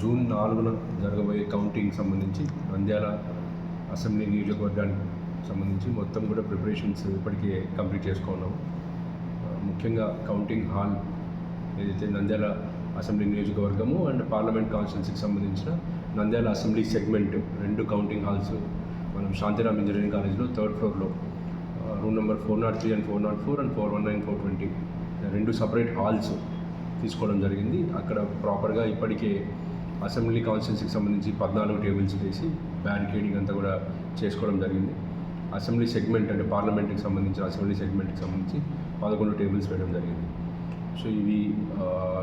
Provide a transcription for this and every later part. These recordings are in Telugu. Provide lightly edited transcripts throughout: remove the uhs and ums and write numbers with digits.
జూన్ 4న జరగబోయే కౌంటింగ్ సంబంధించి నంద్యాల అసెంబ్లీ నియోజకవర్గానికి సంబంధించి మొత్తం కూడా ప్రిపరేషన్స్ ఇప్పటికే కంప్లీట్ చేసుకున్నాము. ముఖ్యంగా కౌంటింగ్ హాల్ ఏదైతే నంద్యాల అసెంబ్లీ నియోజకవర్గము అండ్ పార్లమెంట్ కాన్స్టిట్యున్సీకి సంబంధించిన Nandyal assembly segment 2 counting halls మనం శాంతిరామ్ ఇంజనీరింగ్ కాలేజ్లో 3rd ఫ్లోర్లో room number 403 and 404 and 419, 420 2 separate halls తీసుకోవడం జరిగింది. అక్కడ ప్రాపర్గా ఇప్పటికే అసెంబ్లీ కాన్స్టిట్యున్సీకి సంబంధించి 14 టేబుల్స్ వేసి బ్యారికేడింగ్ అంతా కూడా చేసుకోవడం జరిగింది. అసెంబ్లీ సెగ్మెంట్ అంటే పార్లమెంట్కి సంబంధించిన అసెంబ్లీ సెగ్మెంట్కి సంబంధించి 11 టేబుల్స్ వేయడం జరిగింది. సో ఇవి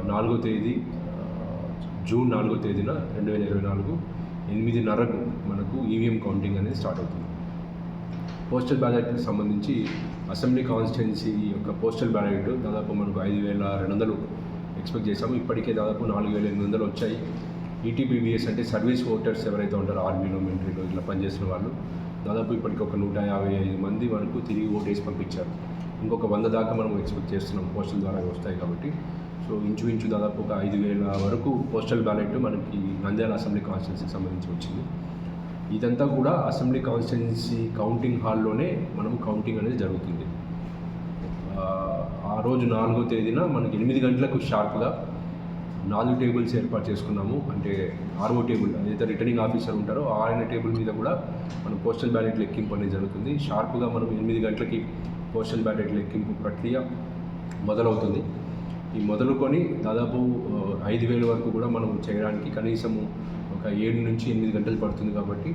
4వ తేదీ జూన్ 4వ తేదీన 2024 8:30కు మనకు ఈవీఎం కౌంటింగ్ అనేది స్టార్ట్ అవుతుంది. పోస్టల్ బ్యాలెట్కి సంబంధించి అసెంబ్లీ కాన్స్టిట్యున్సీ యొక్క పోస్టల్ బ్యాలెట్ దాదాపు మనకు 5,200 ఎక్స్పెక్ట్ చేశాము. ఇప్పటికే దాదాపు 4,800 వచ్చాయి. ఈటీపీబీఎస్ అంటే సర్వీస్ ఓటర్స్ ఎవరైతే ఉంటారో ఆర్మీలో, మిలిటరీలో ఇట్లా పనిచేసిన వాళ్ళు దాదాపు ఇప్పటికి ఒక 155 మంది వరకు తిరిగి ఓటేసి పంపించారు. ఇంకొక 100 దాకా మనం ఎక్స్పెక్ట్ చేస్తున్నాం పోస్టల్ ద్వారా వస్తాయి కాబట్టి. సో ఇంచుమించు దాదాపు ఒక 5,000 వరకు పోస్టల్ బ్యాలెట్ మనకి నంద్యాల అసెంబ్లీ కాన్స్టిట్యున్సీకి సంబంధించి వచ్చింది. ఇదంతా కూడా అసెంబ్లీ కాన్స్టిట్యున్సీ కౌంటింగ్ హాల్లోనే మనం కౌంటింగ్ అనేది జరుగుతుంది. ఆ రోజు 4వ తేదీన మనకి 8 గంటలకు షార్ప్గా 4 టేబుల్స్ ఏర్పాటు చేసుకున్నాము. అంటే 6వ టేబుల్ ఏదైతే రిటర్నింగ్ ఆఫీసర్ ఉంటారో ఆయన టేబుల్ మీద కూడా మనం పోస్టల్ బ్యాలెట్ లెక్కింపు అనేది జరుగుతుంది. షార్ప్గా మనం 8 గంటలకి పోస్టల్ బ్యాలెట్ లెక్కింపు ప్రక్రియ మొదలవుతుంది. ఈ మొదలుకొని దాదాపు 5,000 వరకు కూడా మనం చేయడానికి కనీసము ఒక 7 నుంచి 8 గంటలు పడుతుంది. కాబట్టి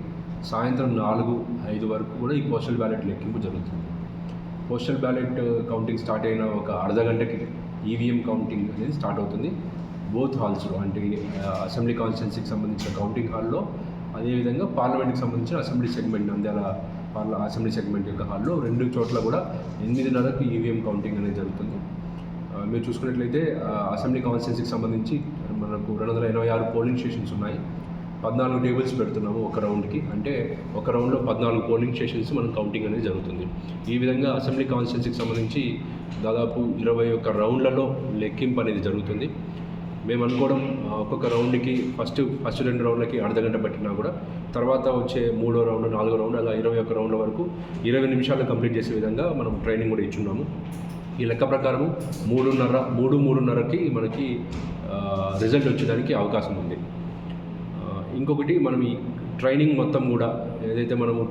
సాయంత్రం 4-5 వరకు కూడా ఈ పోస్టల్ బ్యాలెట్ లెక్కింపు జరుగుతుంది. పోస్టల్ బ్యాలెట్ కౌంటింగ్ స్టార్ట్ అయిన ఒక అర్ధ గంటకి ఈవీఎం కౌంటింగ్ అనేది స్టార్ట్ అవుతుంది. బోత్ హాల్స్లో అంటే అసెంబ్లీ కాన్స్టిట్యున్సీకి సంబంధించిన కౌంటింగ్ హాల్లో, అదేవిధంగా పార్లమెంట్కి సంబంధించిన assembly segment Nandyal assembly segment యొక్క హాల్లో 2 చోట్ల కూడా 8:30కు ఈవీఎం కౌంటింగ్ అనేది జరుగుతుంది. మీరు చూసుకున్నట్లయితే అసెంబ్లీ కాన్స్టిట్యున్సీకి సంబంధించి మనకు 286 పోలింగ్ స్టేషన్స్ ఉన్నాయి. 14 టేబుల్స్ పెడుతున్నాము ఒక రౌండ్కి. అంటే ఒక రౌండ్లో 14 పోలింగ్ స్టేషన్స్ మనం కౌంటింగ్ అనేది జరుగుతుంది. ఈ విధంగా అసెంబ్లీ కాన్స్టిట్యున్సీకి సంబంధించి దాదాపు 21 రౌండ్లలో లెక్కింపు అనేది జరుగుతుంది. మేము అనుకోవడం ఒక్కొక్క రౌండ్కి ఫస్ట్ 2 రౌండ్లకి అర్ధ గంట పట్టినా కూడా తర్వాత వచ్చే 3వ రౌండ్, 4వ రౌండ్ అలా 21 రౌండ్ల వరకు 20 నిమిషాలు కంప్లీట్ చేసే విధంగా మనం ట్రైనింగ్ కూడా ఇచ్చున్నాము. ఈ లెక్క ప్రకారం 3:30కి మనకి రిజల్ట్ వచ్చేదానికి అవకాశం ఉంది. ఇంకొకటి మనం ఈ ట్రైనింగ్ మొత్తం కూడా ఏదైతే మనము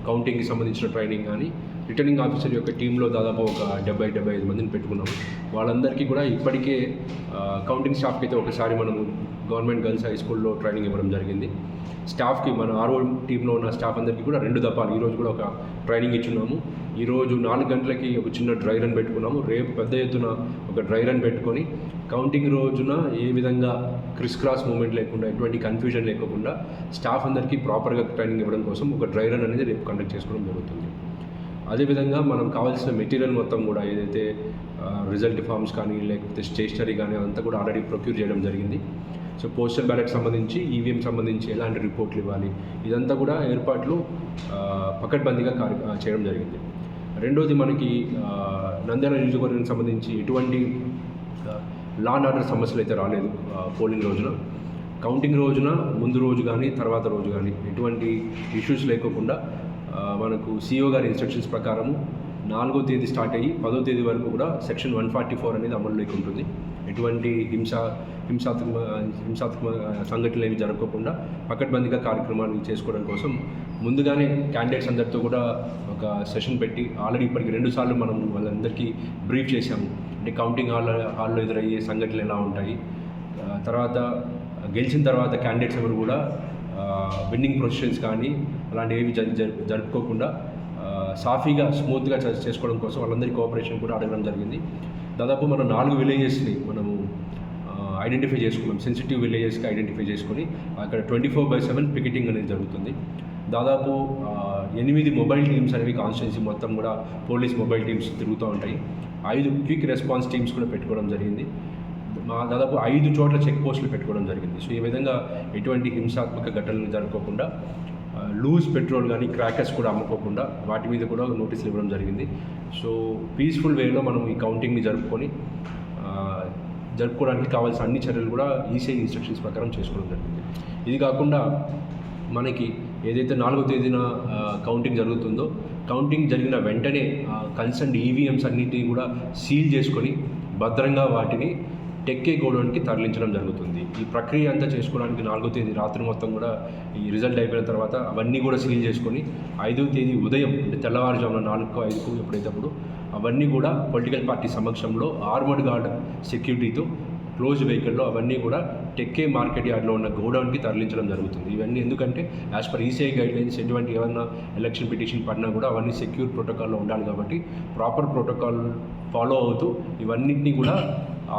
కౌంటింగ్కి సంబంధించిన ట్రైనింగ్ కానీ రిటర్నింగ్ ఆఫీసర్ యొక్క టీంలో దాదాపు ఒక 70-75 మందిని పెట్టుకున్నాము. వాళ్ళందరికీ కూడా ఇప్పటికే కౌంటింగ్ స్టాఫ్కి అయితే ఒకసారి మనము గవర్నమెంట్ గర్ల్స్ హై స్కూల్లో ట్రైనింగ్ ఇవ్వడం జరిగింది. స్టాఫ్కి మన ఆర్ఓ టీంలో ఉన్న స్టాఫ్ అందరికీ కూడా 2 దఫాలు ఈరోజు కూడా ఒక ట్రైనింగ్ ఇచ్చున్నాము. ఈరోజు 4 గంటలకి ఒక చిన్న డ్రై రన్ పెట్టుకున్నాము. రేపు పెద్ద ఎత్తున ఒక డ్రై రన్ పెట్టుకొని కౌంటింగ్ రోజున ఏ విధంగా క్రాస్ మూమెంట్ లేకుండా ఎటువంటి కన్ఫ్యూజన్ లేకుండా స్టాఫ్ అందరికీ ప్రాపర్గా ట్రైనింగ్ ఇవ్వడం కోసం ఒక డ్రై రన్ అనేది రేపు కండక్ట్ చేసుకోవడం జరుగుతుంది. అదేవిధంగా మనం కావాల్సిన మెటీరియల్ మొత్తం కూడా ఏదైతే రిజల్ట్ ఫామ్స్ కానీ లేకపోతే స్టేషనరీ కానీ అదంతా కూడా ఆల్రెడీ ప్రొక్యూర్ చేయడం జరిగింది. సో పోస్టల్ బ్యాలెట్ సంబంధించి ఈవీఎం సంబంధించి ఎలాంటి రిపోర్ట్లు ఇవ్వాలి ఇదంతా కూడా ఏర్పాట్లు పకడ్బందీగా చేయడం జరిగింది. రెండోది మనకి నంద్యాల నియోజకవర్గానికి సంబంధించి ఎటువంటి లా అండ్ ఆర్డర్ సమస్యలు అయితే రాలేదు. పోలింగ్ రోజున కౌంటింగ్ రోజున ముందు రోజు కానీ తర్వాత రోజు కానీ ఎటువంటి ఇష్యూస్ లేకోకుండా మనకు సిఇఓ గారి ఇన్స్ట్రక్షన్స్ ప్రకారము 4వ తేదీ స్టార్ట్ అయ్యి 10వ తేదీ వరకు కూడా సెక్షన్ 144 అనేది అమలులోకి ఉంటుంది. ఎటువంటి హింసాత్మక సంఘటనలు ఏవి జరగకుండా పకడ్బందీగా కార్యక్రమాలు చేసుకోవడం కోసం ముందుగానే క్యాండిడేట్స్ అందరితో కూడా ఒక సెషన్ పెట్టి ఆల్రెడీ ఇప్పటికి 2 సార్లు మనం వాళ్ళందరికీ బ్రీఫ్ చేశాము. అంటే కౌంటింగ్ హాల్లో ఎదురయ్యే సంఘటనలు ఎలా ఉంటాయి, తర్వాత గెలిచిన తర్వాత క్యాండిడేట్స్ ఎవరు కూడా విన్నింగ్ ప్రొసెషన్స్ కానీ అలాంటివి ఏవి జరుపుకోకుండా సాఫీగా స్మూత్గా చేసుకోవడం కోసం వాళ్ళందరి కోఆపరేషన్ కూడా అడగడం జరిగింది. దాదాపు మనం 4 విలేజెస్ని మనము ఐడెంటిఫై చేసుకున్నాం. సెన్సిటివ్ విలేజెస్కి ఐడెంటిఫై చేసుకొని అక్కడ 24/7 పికెటింగ్ అనేది జరుగుతుంది. దాదాపు 8 మొబైల్ టీమ్స్ అనేవి కాన్స్టిట్యున్సీ మొత్తం కూడా పోలీస్ మొబైల్ టీమ్స్ తిరుగుతూ ఉంటాయి. 5 క్విక్ రెస్పాన్స్ టీమ్స్ కూడా పెట్టుకోవడం జరిగింది. దాదాపు 5 చోట్ల చెక్ పోస్టులు పెట్టుకోవడం జరిగింది. సో ఈ విధంగా ఎటువంటి హింసాత్మక ఘటనలు జరగకుండా లూజ్ పెట్రోల్ కానీ క్రాకర్స్ కూడా అమ్ముకోకుండా వాటి మీద కూడా నోటీసులు ఇవ్వడం జరిగింది. సో పీస్ఫుల్ వేలో మనం ఈ కౌంటింగ్ని జరుపుకొని జరుపుకోవడానికి కావాల్సిన అన్ని చర్యలు కూడా ఈసీఐ ఇన్స్ట్రక్షన్స్ ప్రకారం చేసుకోవడం జరిగింది. ఇది కాకుండా మనకి ఏదైతే 4వ తేదీన కౌంటింగ్ జరుగుతుందో, కౌంటింగ్ జరిగిన వెంటనే కన్సర్న్ ఈవీఎంస్ అన్నింటినీ కూడా సీల్ చేసుకొని భద్రంగా వాటిని టెక్కే గోడౌన్కి తరలించడం జరుగుతుంది. ఈ ప్రక్రియ అంతా చేసుకోవడానికి 4వ తేదీ రాత్రి మొత్తం కూడా ఈ రిజల్ట్ అయిపోయిన తర్వాత అవన్నీ కూడా సీల్ చేసుకొని 5వ తేదీ ఉదయం అంటే తెల్లవారుజామున 4-5కు ఎప్పుడైతే అవన్నీ కూడా పొలిటికల్ పార్టీ సమక్షంలో ఆర్మర్డ్ గార్డ్ సెక్యూరిటీతో క్లోజ్ వెహికల్లో అవన్నీ కూడా టెక్కే మార్కెట్ యార్డ్లో ఉన్న గోడౌన్కి తరలించడం జరుగుతుంది. ఇవన్నీ ఎందుకంటే యాజ్ పర్ ఈసీఐ గైడ్లైన్స్ ఎటువంటి ఏమన్నా ఎలక్షన్ పిటిషన్ పడినా కూడా అవన్నీ సెక్యూర్ ప్రోటోకాల్లో ఉండాలి కాబట్టి ప్రాపర్ ప్రోటోకాల్ ఫాలో అవుతూ ఇవన్నింటినీ కూడా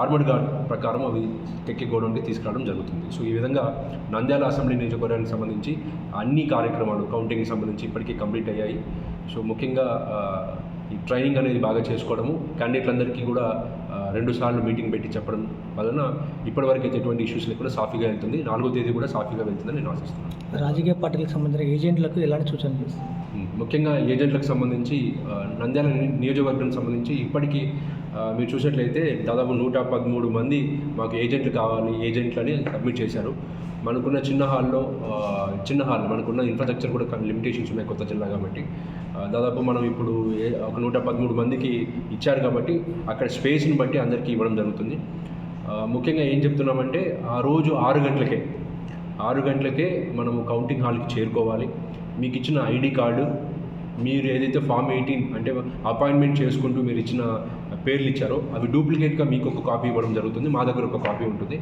ఆర్మర్డ్ గార్డ్ ప్రకారం అవి టెక్కే గోడౌన్కి తీసుకురావడం జరుగుతుంది. సో ఈ విధంగా నంద్యాల అసెంబ్లీ నియోజకవర్గానికి సంబంధించి అన్ని కార్యక్రమాలు కౌంటింగ్కి సంబంధించి ఇప్పటికీ కంప్లీట్ అయ్యాయి. సో ముఖ్యంగా ఈ ట్రైనింగ్ అనేది బాగా చేసుకోవడము, క్యాండిడేట్లందరికీ కూడా 2 సార్లు మీటింగ్ పెట్టి చెప్పడం వలన ఇప్పటివరకు అయితే ఎటువంటి ఇష్యూస్ లేకుండా సాఫీగా వెళ్తుంది. 4వ తేదీ కూడా సాఫీగా వెళ్తుందని నేను ఆశిస్తున్నాను. రాజకీయ పార్టీలకు సంబంధించిన ఏజెంట్లకు ఎలాంటి సూచనలు చేస్తారు? ముఖ్యంగా ఏజెంట్లకు సంబంధించి నంద్యాల నియోజకవర్గానికి సంబంధించి ఇప్పటికీ మీరు చూసినట్లయితే దాదాపు 113 మంది మాకు ఏజెంట్లు కావాలి, ఏజెంట్లని సబ్మిట్ చేశారు. మనకున్న చిన్న హాల్ మనకున్న ఇన్ఫ్రాస్ట్రక్చర్ కూడా లిమిటేషన్స్ ఉన్నాయి కొత్త జిల్లా కాబట్టి. దాదాపు మనం ఇప్పుడు ఒక 113 మందికి ఇచ్చారు కాబట్టి అక్కడ స్పేస్ని బట్టి అందరికీ ఇవ్వడం జరుగుతుంది. ముఖ్యంగా ఏం చెప్తున్నామంటే ఆ రోజు 6 గంటలకే మనము కౌంటింగ్ హాల్కి చేరుకోవాలి. మీకు ఇచ్చిన ఐడి కార్డు, మీరు ఏదైతే ఫామ్ 18 అంటే అపాయింట్మెంట్ చేసుకుంటూ మీరు ఇచ్చిన పేర్లు ఇచ్చారో అవి డూప్లికేట్గా మీకు ఒక కాపీ ఇవ్వడం జరుగుతుంది. మా దగ్గర ఒక కాపీ ఉంటుంది.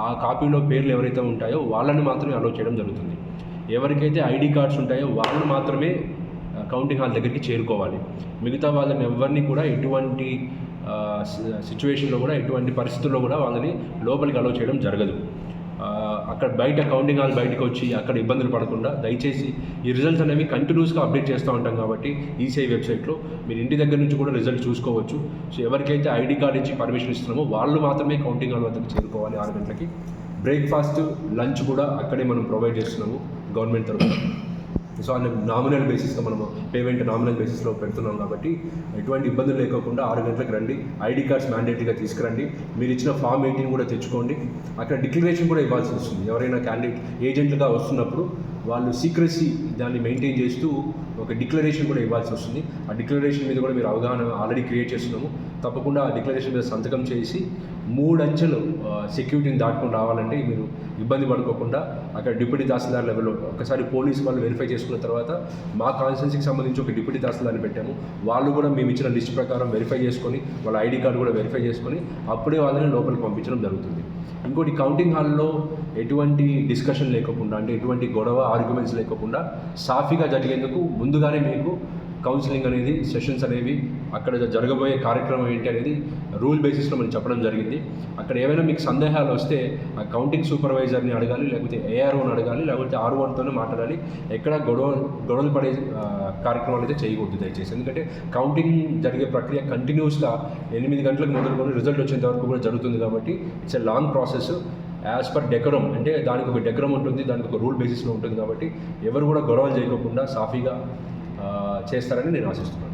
ఆ కాపీలో పేర్లు ఎవరైతే ఉంటాయో వాళ్ళని మాత్రమే అలౌ చేయడం జరుగుతుంది. ఎవరికైతే ఐడి కార్డ్స్ ఉంటాయో వాళ్ళు మాత్రమే కౌంటింగ్ హాల్ దగ్గరికి చేరుకోవాలి. మిగతా వాళ్ళని ఎవరిని కూడా ఎటువంటి సిచ్యువేషన్లో కూడా ఎటువంటి పరిస్థితుల్లో కూడా వాళ్ళని లోపలికి అలౌ చేయడం జరగదు. అక్కడ బయట కౌంటింగ్ హాల్ బయటకు వచ్చి అక్కడ ఇబ్బందులు పడకుండా దయచేసి ఈ రిజల్ట్స్ అనేవి కంటిన్యూస్గా అప్డేట్ చేస్తూ ఉంటాం కాబట్టి ఈసీఐ వెబ్సైట్లో మీరు ఇంటి దగ్గర నుంచి కూడా రిజల్ట్ చూసుకోవచ్చు. సో ఎవరికైతే ఐడి కార్డ్ ఇచ్చి పర్మిషన్ ఇస్తున్నామో వాళ్ళు మాత్రమే కౌంటింగ్ హాల్ వద్దకు చేరుకోవాలి 6 గంటలకి. బ్రేక్ఫాస్ట్, లంచ్ కూడా అక్కడే మనం ప్రొవైడ్ చేస్తున్నాము గవర్నమెంట్ తరఫున. సో అన్ని నామినల్ బేసిస్గా మనము పేమెంట్ నామినల్ బేసిస్లో పెడుతున్నాం కాబట్టి ఎటువంటి ఇబ్బందులు లేకోకుండా 6 గంటలకు రండి. ఐడి కార్డ్స్ మ్యాండేటరీగా తీసుకురండి. మీరు ఇచ్చిన ఫామ్ 18 కూడా తెచ్చుకోండి. అక్కడ డిక్లరేషన్ కూడా ఇవ్వాల్సి వస్తుంది. ఎవరైనా క్యాండిడేట్ ఏజెంట్లుగా వస్తున్నప్పుడు వాళ్ళు సీక్రెసీ దాన్ని మెయింటైన్ చేస్తూ ఒక డిక్లరేషన్ కూడా ఇవ్వాల్సి వస్తుంది. ఆ డిక్లరేషన్ మీద కూడా మీరు అవగాహన ఆల్రెడీ క్రియేట్ చేస్తున్నాము. తప్పకుండా ఆ డిక్లరేషన్ మీద సంతకం చేసి 3 అంచెలు సెక్యూరిటీని దాటుకొని రావాలంటే మీరు ఇబ్బంది పడుకోకుండా అక్కడ డిప్యూటీ తహసీల్దార్ లెవెల్లో ఒకసారి పోలీసు వాళ్ళు వెరిఫై చేసుకున్న తర్వాత మా కాన్స్టిట్యున్సీకి సంబంధించి ఒక డిప్యూటీ తహసీల్దార్ని పెట్టాము. వాళ్ళు కూడా మేము ఇచ్చిన లిస్ట్ ప్రకారం వెరిఫై చేసుకొని వాళ్ళ ఐడి కార్డు కూడా వెరిఫై చేసుకొని అప్పుడే వాళ్ళని లోపలికి పంపించడం జరుగుతుంది. ఇంకోటి కౌంటింగ్ హాల్లో ఎటువంటి డిస్కషన్ లేకుండా అంటే ఎటువంటి గొడవ ఆర్గ్యుమెంట్స్ లేకుండా సాఫీగా జరిగేందుకు ముందుగానే మీకు కౌన్సిలింగ్ అనేది సెషన్స్ అనేవి అక్కడ జరగబోయే కార్యక్రమం ఏంటి అనేది రూల్ బేసిస్లో మనం చెప్పడం జరిగింది. అక్కడ ఏమైనా మీకు సందేహాలు వస్తే ఆ కౌంటింగ్ సూపర్వైజర్ని అడగాలి, లేకపోతే ఏఆర్ఓని అడగాలి, లేకపోతే ఆర్ఓతోనే మాట్లాడాలి. ఎక్కడ గొడవలు పడే కార్యక్రమాలు అయితే చేయకూడదు దయచేసి. ఎందుకంటే కౌంటింగ్ జరిగే ప్రక్రియ కంటిన్యూస్గా 8 గంటలకు మొదలుకొని రిజల్ట్ వచ్చేంత వరకు కూడా జరుగుతుంది కాబట్టి it's a long process. As per decorum అంటే దానికి ఒక డెకరం ఉంటుంది, దానికి ఒక రూల్ బేసిస్లో ఉంటుంది కాబట్టి ఎవరు కూడా గొడవలు చేయకుండా సాఫీగా చేస్తారని నేను ఆశిస్తున్నాను.